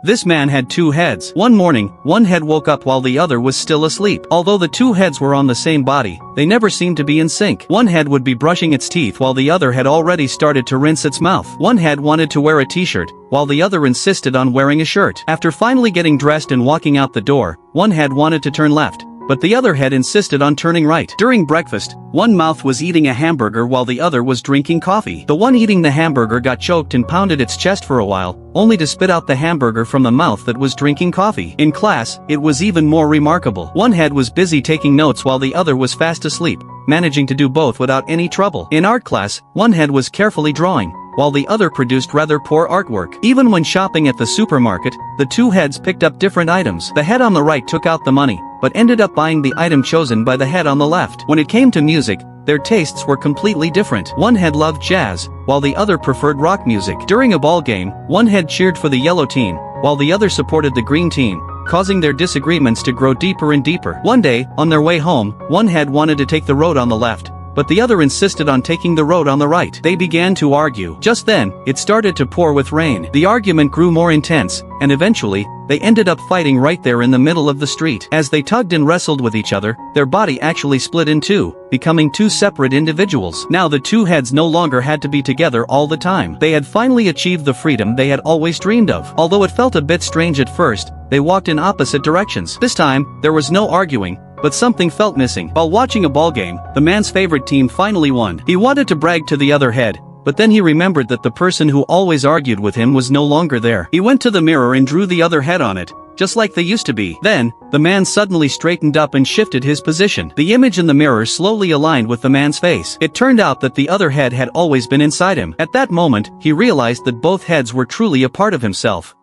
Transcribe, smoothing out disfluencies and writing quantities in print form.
This man had two heads. One morning, one head woke up while the other was still asleep. Although the two heads were on the same body, they never seemed to be in sync. One head would be brushing its teeth while the other had already started to rinse its mouth. One head wanted to wear a t-shirt, while the other insisted on wearing a shirt. After finally getting dressed and walking out the door, one head wanted to turn left, but the other head insisted on turning right. During breakfast, one mouth was eating a hamburger while the other was drinking coffee. The one eating the hamburger got choked and pounded its chest for a while, only to spit out the hamburger from the mouth that was drinking coffee. In class, it was even more remarkable. One head was busy taking notes while the other was fast asleep, managing to do both without any trouble. In art class, one head was carefully drawing, while the other produced rather poor artwork. Even when shopping at the supermarket, the two heads picked up different items. The head on the right took out the money, but ended up buying the item chosen by the head on the left. When it came to music, their tastes were completely different. One head loved jazz, while the other preferred rock music. During a ball game, one head cheered for the yellow team, while the other supported the green team, causing their disagreements to grow deeper and deeper. One day, on their way home, one head wanted to take the road on the left, but the other insisted on taking the road on the right. They began to argue. Just then, it started to pour with rain. The argument grew more intense, and eventually, they ended up fighting right there in the middle of the street. As they tugged and wrestled with each other, their body actually split in two, becoming two separate individuals. Now the two heads no longer had to be together all the time. They had finally achieved the freedom they had always dreamed of. Although it felt a bit strange at first, they walked in opposite directions. This time, there was no arguing, but something felt missing. While watching a ball game, the man's favorite team finally won. He wanted to brag to the other head, but then he remembered that the person who always argued with him was no longer there. He went to the mirror and drew the other head on it, just like they used to be. Then, the man suddenly straightened up and shifted his position. The image in the mirror slowly aligned with the man's face. It turned out that the other head had always been inside him. At that moment, he realized that both heads were truly a part of himself.